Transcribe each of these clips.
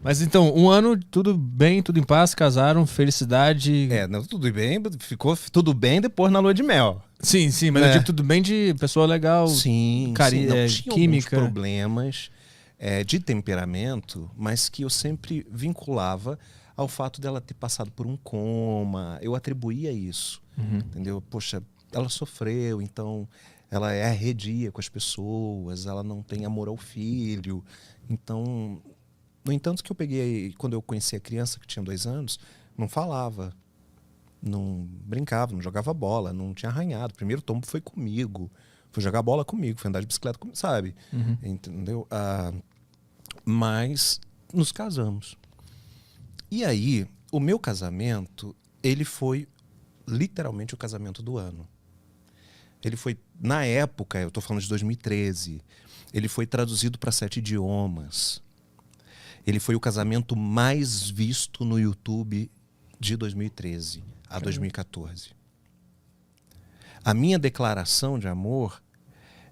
Mas então, um ano, tudo bem, tudo em paz, casaram, felicidade. Não, tudo bem, ficou tudo bem depois na lua de mel. Sim, mas eu digo tudo bem de pessoa legal, Sim. Não, tinha alguns química. problemas de temperamento, mas que eu sempre vinculava ao fato dela ter passado por um coma. Eu atribuía isso, entendeu? Poxa, ela sofreu, então ela é arredia com as pessoas, ela não tem amor ao filho. Então, no entanto, que eu peguei, quando eu conheci a criança, que tinha 2 anos, não falava, não brincava, não jogava bola, não tinha arranhado. O primeiro tombo foi comigo, foi jogar bola comigo, foi andar de bicicleta comigo, sabe? Entendeu? Mas nos casamos. E aí, o meu casamento, ele foi literalmente o casamento do ano. Ele foi, na época, eu estou falando de 2013, ele foi traduzido para 7 idiomas. Ele foi o casamento mais visto no YouTube de 2013 a 2014. A minha declaração de amor,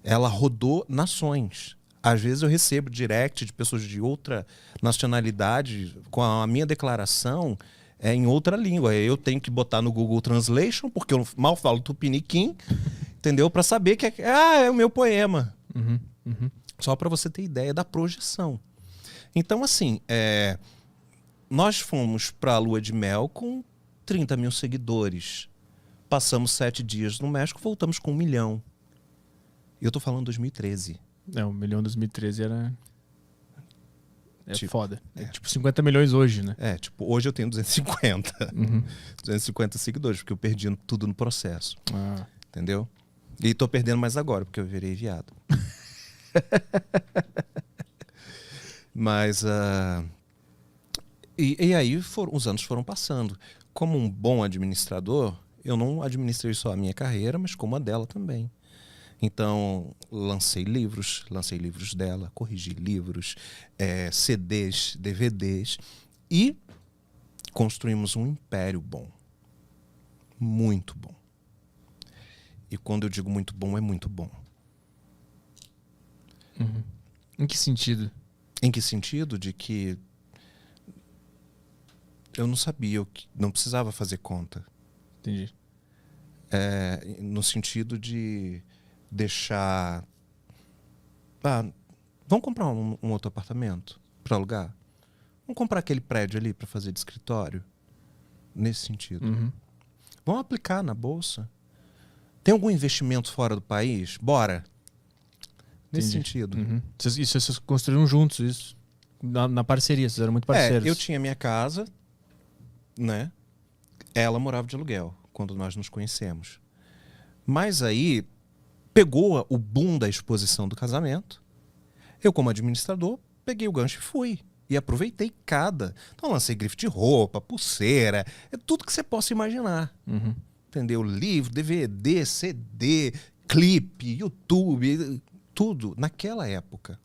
ela rodou nações. Às vezes eu recebo direct de pessoas de outra nacionalidade com a minha declaração em outra língua. Eu tenho que botar no Google Translation, porque eu mal falo tupiniquim, entendeu? Para saber que é o meu poema. Só para você ter ideia da projeção. Então, assim, nós fomos para a lua de mel com 30 mil seguidores. Passamos 7 dias no México, voltamos com 1 milhão. E eu tô falando 2013. 1 milhão em 2013 era... foda. É tipo 50 milhões hoje, né? Hoje eu tenho 250. 250 seguidores, porque eu perdi tudo no processo. Entendeu? E tô perdendo mais agora, porque eu virei viado. Mas... E aí os anos foram passando. Como um bom administrador, eu não administrei só a minha carreira, mas como a dela também. Então, lancei livros dela, corrigi livros, CDs, DVDs e construímos um império bom. Muito bom. E quando eu digo muito bom, é muito bom. Em que sentido? Em que sentido? De que eu não sabia, eu não precisava fazer conta. Entendi. No sentido de deixar... vamos comprar um outro apartamento para alugar? Vamos comprar aquele prédio ali para fazer de escritório? Nesse sentido. Vamos aplicar na bolsa? Tem algum investimento fora do país? Bora! Nesse sentido. Isso vocês construíram juntos, isso? Na parceria, vocês eram muito parceiros. Eu tinha minha casa, né? Ela morava de aluguel quando nós nos conhecemos. Mas aí pegou o boom da exposição do casamento. Eu, como administrador, peguei o gancho e fui. E aproveitei cada. Então lancei grife de roupa, pulseira, tudo que você possa imaginar. Entendeu? Livro, DVD, CD, clipe, YouTube, tudo naquela época.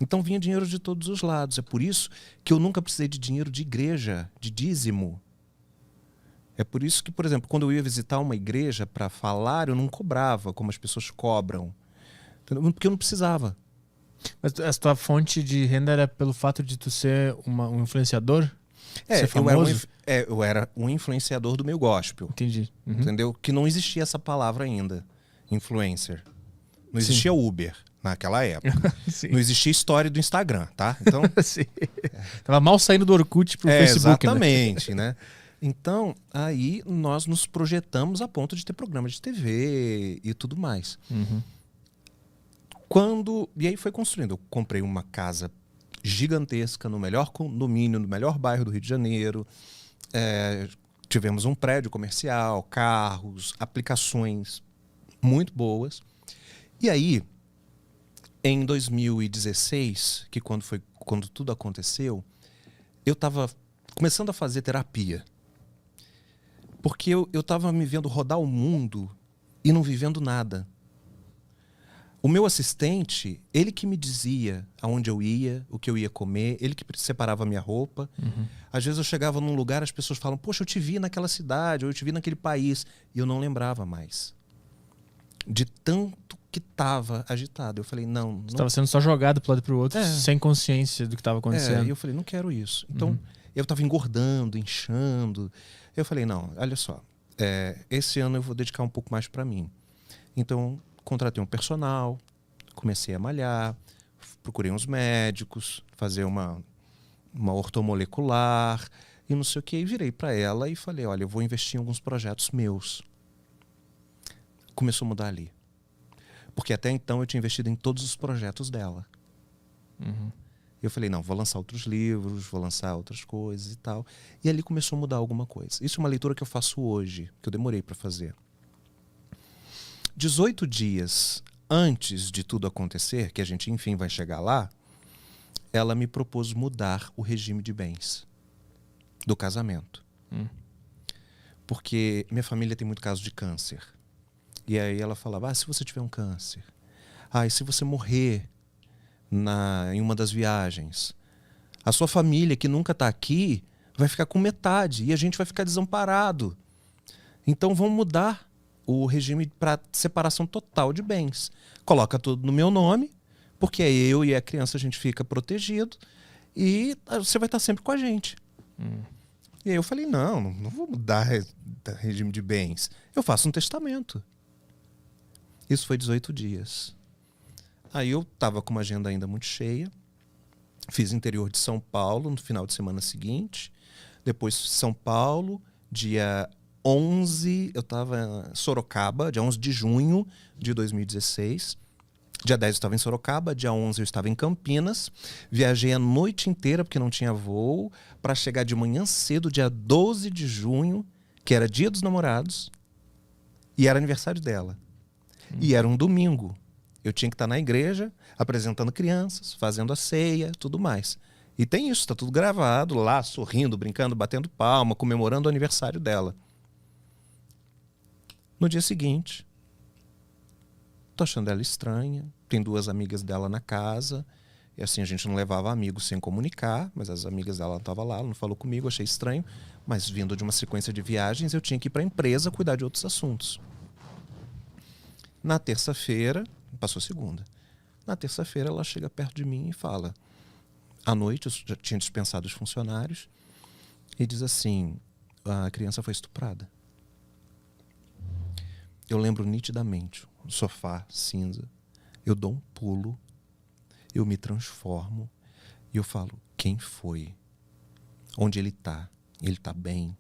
Então vinha dinheiro de todos os lados. É por isso que eu nunca precisei de dinheiro de igreja, de dízimo. É por isso que, por exemplo, quando eu ia visitar uma igreja para falar, eu não cobrava como as pessoas cobram. Entendeu? Porque eu não precisava. Mas a tua fonte de renda era pelo fato de tu ser um influenciador? Ser famoso? Eu era um influenciador do meio gospel. Entendi. Entendeu? Que não existia essa palavra ainda, influencer. Não existia Uber naquela época. Não existia história do Instagram, tá? Então, Tava mal saindo do Orkut pro Facebook, exatamente, né? Então, aí nós nos projetamos a ponto de ter programa de TV e tudo mais. E aí foi construindo. Eu comprei uma casa gigantesca no melhor condomínio, no melhor bairro do Rio de Janeiro. Tivemos um prédio comercial, carros, aplicações muito boas. E aí, em 2016, que quando tudo aconteceu, eu estava começando a fazer terapia. Porque eu estava me vendo rodar o mundo e não vivendo nada. O meu assistente, ele que me dizia aonde eu ia, o que eu ia comer, ele que separava a minha roupa. Às vezes eu chegava num lugar, as pessoas falam, poxa, eu te vi naquela cidade, ou eu te vi naquele país. E eu não lembrava mais. De tanto que estava agitado. Eu falei, não... Você estava sendo só jogado pro lado e pro outro, sem consciência do que estava acontecendo. E eu falei, não quero isso. Então, eu estava engordando, inchando. Eu falei, não, olha só, esse ano eu vou dedicar um pouco mais para mim. Então, contratei um personal, comecei a malhar, procurei uns médicos, fazer uma ortomolecular e não sei o que. E virei para ela e falei, olha, eu vou investir em alguns projetos meus. Começou a mudar ali. Porque até então eu tinha investido em todos os projetos dela. Eu falei, não, vou lançar outros livros, vou lançar outras coisas e tal. E ali começou a mudar alguma coisa. Isso é uma leitura que eu faço hoje, que eu demorei para fazer. 18 dias antes de tudo acontecer, que a gente, enfim, vai chegar lá, ela me propôs mudar o regime de bens do casamento. Porque minha família tem muito caso de câncer. E aí ela falava, se você tiver um câncer, e se você morrer em uma das viagens, a sua família que nunca está aqui vai ficar com metade e a gente vai ficar desamparado. Então vamos mudar o regime para separação total de bens. Coloca tudo no meu nome, porque eu e a criança a gente fica protegido e você vai estar sempre com a gente. E aí eu falei, não vou mudar regime de bens. Eu faço um testamento. Isso foi 18 dias. Aí eu estava com uma agenda ainda muito cheia. Fiz interior de São Paulo no final de semana seguinte. Depois São Paulo, dia 11, eu estava em Sorocaba, dia 11 de junho de 2016. Dia 10 eu estava em Sorocaba, dia 11 eu estava em Campinas. Viajei a noite inteira, porque não tinha voo, para chegar de manhã cedo, dia 12 de junho, que era dia dos namorados, e era aniversário dela. E era um domingo. Eu tinha que estar na igreja, apresentando crianças, fazendo a ceia, tudo mais. E tem isso, está tudo gravado lá, sorrindo, brincando, batendo palma, comemorando o aniversário dela. No dia seguinte, tô achando ela estranha, tem 2 amigas dela na casa, e assim, a gente não levava amigos sem comunicar, mas as amigas dela estavam lá, ela não falou comigo, achei estranho, mas vindo de uma sequência de viagens, eu tinha que ir para a empresa cuidar de outros assuntos. Na terça-feira, passou segunda. Na terça-feira ela chega perto de mim e fala, à noite eu já tinha dispensado os funcionários, e diz assim, a criança foi estuprada. Eu lembro nitidamente, o sofá cinza, eu dou um pulo, eu me transformo, e eu falo, quem foi? Onde ele está? Ele está bem?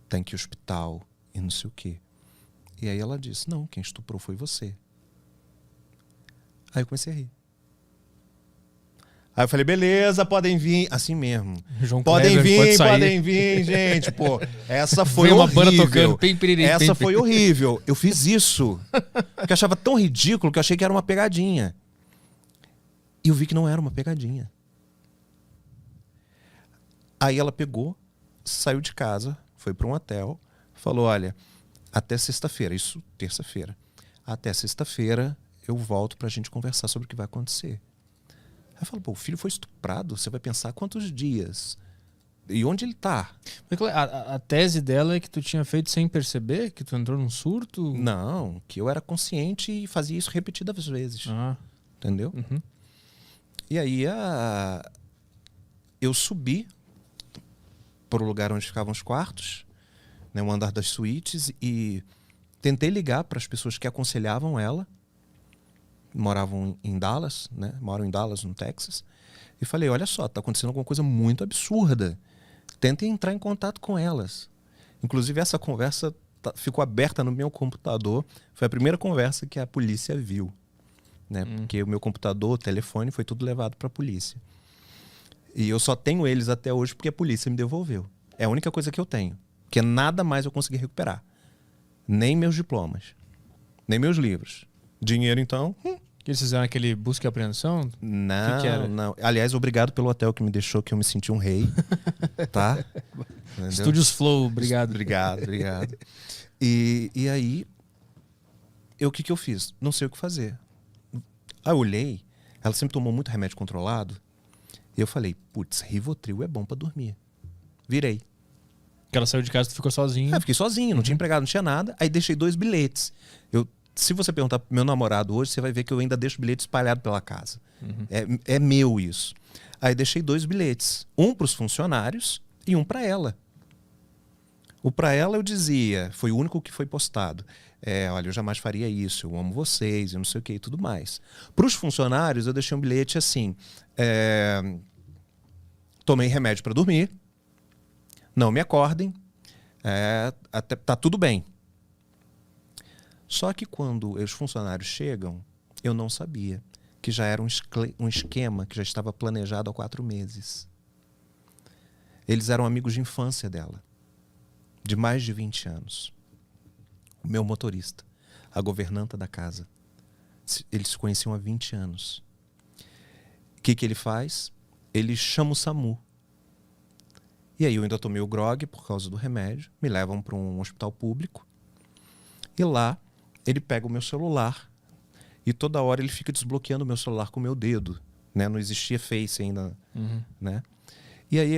Está em que hospital? E não sei o quê. E aí ela disse, não, quem estuprou foi você. Aí eu comecei a rir. Aí eu falei, beleza, podem vir. Assim mesmo. João podem Kleber, podem vir, gente. Pô, essa foi uma horrível. banda tocando. Essa foi horrível. Eu fiz isso. Porque eu achava tão ridículo que eu achei que era uma pegadinha. E eu vi que não era uma pegadinha. Aí ela pegou, saiu de casa, foi para um hotel, falou, olha, até sexta-feira, isso terça-feira. Até sexta-feira eu volto pra gente conversar sobre o que vai acontecer. Aí eu falo, pô, o filho foi estuprado, você vai pensar quantos dias? E onde ele tá? A tese dela é que tu tinha feito sem perceber? Que tu entrou num surto? Não, que eu era consciente e fazia isso repetidas vezes. Entendeu? E aí eu subi para o lugar onde ficavam os quartos, né, o andar das suítes, e tentei ligar para as pessoas que aconselhavam ela, moravam em Dallas, né, moram em Dallas, no Texas, e falei, olha só, está acontecendo alguma coisa muito absurda, tentem entrar em contato com elas. Inclusive essa conversa ficou aberta no meu computador, foi a primeira conversa que a polícia viu, né, porque o meu computador, o telefone, foi tudo levado para a polícia. E eu só tenho eles até hoje porque a polícia me devolveu. É a única coisa que eu tenho. Porque nada mais eu consegui recuperar. Nem meus diplomas. Nem meus livros. Dinheiro, então... Que eles fizeram aquele busca e apreensão? Não, que era? Não. Aliás, obrigado pelo hotel que me deixou, que eu me senti um rei. Tá? Estúdios Flow, obrigado. Obrigado. E aí, o que eu fiz? Não sei o que fazer. Aí eu olhei, ela sempre tomou muito remédio controlado, e eu falei, putz, Rivotril é bom pra dormir. Virei. Que ela saiu de casa e tu ficou sozinho. Fiquei sozinho, não tinha empregado, não tinha nada. Aí deixei 2 bilhetes. Eu Se você perguntar pro meu namorado hoje, você vai ver que eu ainda deixo bilhete espalhado pela casa. É meu isso. Aí deixei 2 bilhetes. Um para os funcionários e um para ela. O para ela eu dizia, foi o único que foi postado. Olha, eu jamais faria isso, eu amo vocês, eu não sei o que e tudo mais. Para os funcionários eu deixei um bilhete assim, tomei remédio para dormir, não me acordem, até, tá tudo bem. Só que quando os funcionários chegam, eu não sabia que já era um esquema que já estava planejado há 4 meses. Eles eram amigos de infância dela, de mais de 20 anos. O meu motorista, a governanta da casa. Eles se conheciam há 20 anos. O que ele faz? Ele chama o SAMU. E aí eu ainda tomei o grog por causa do remédio, me levam para um hospital público. E lá ele pega o meu celular e toda hora ele fica desbloqueando o meu celular com o meu dedo. Né? Não existia Face ainda. Né? E aí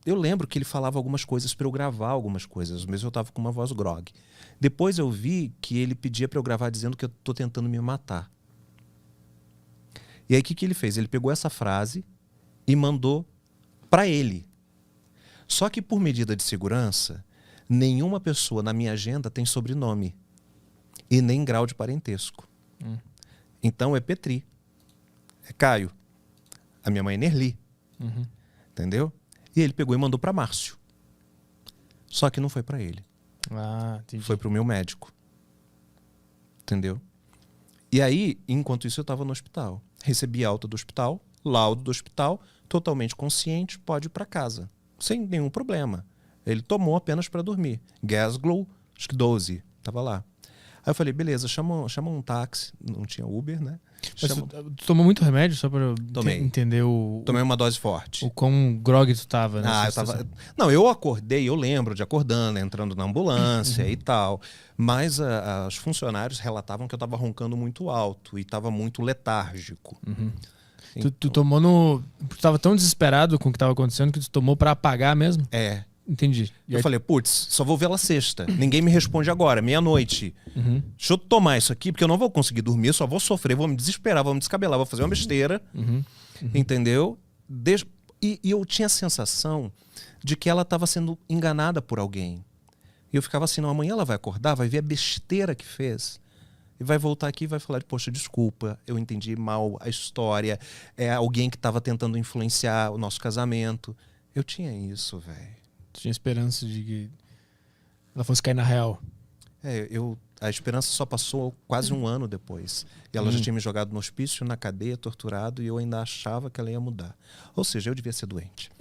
eu lembro que ele falava algumas coisas para eu gravar algumas coisas, mas eu estava com uma voz grog. Depois eu vi que ele pedia para eu gravar dizendo que eu estou tentando me matar. E aí o que ele fez? Ele pegou essa frase e mandou para ele. Só que por medida de segurança, nenhuma pessoa na minha agenda tem sobrenome e nem grau de parentesco. Então é Petri, é Caio, a minha mãe é Nerli. Entendeu? E ele pegou e mandou para Márcio. Só que não foi para ele. Foi para o meu médico. Entendeu? E aí, enquanto isso, eu estava no hospital. Recebi alta do hospital, laudo do hospital, totalmente consciente, pode ir para casa. Sem nenhum problema. Ele tomou apenas para dormir. Gasglow, acho que 12. Tava lá. Aí eu falei, beleza, chama um táxi. Não tinha Uber, né? Tu tomou muito remédio só pra entender o... Tomei uma dose forte. O quão grog tu tava, né? Não, eu acordei, eu lembro de acordando, entrando na ambulância e tal. Mas os funcionários relatavam que eu tava roncando muito alto e tava muito letárgico. Então... Tu tomou no... Tu tava tão desesperado com o que tava acontecendo que tu tomou pra apagar mesmo? Entendi. Eu falei, putz, só vou vê-la sexta. Ninguém me responde agora, meia-noite. Deixa eu tomar isso aqui, porque eu não vou conseguir dormir, só vou sofrer, vou me desesperar, vou me descabelar, vou fazer uma besteira. Entendeu? E eu tinha a sensação de que ela estava sendo enganada por alguém. E eu ficava assim, não, amanhã ela vai acordar, vai ver a besteira que fez. E vai voltar aqui e vai falar, poxa, desculpa, eu entendi mal a história. É alguém que estava tentando influenciar o nosso casamento. Eu tinha isso, velho. Tinha esperança de que ela fosse cair na real. A esperança só passou quase 1 ano depois. E ela já tinha me jogado no hospício, na cadeia, torturado, e eu ainda achava que ela ia mudar. Ou seja, eu devia ser doente.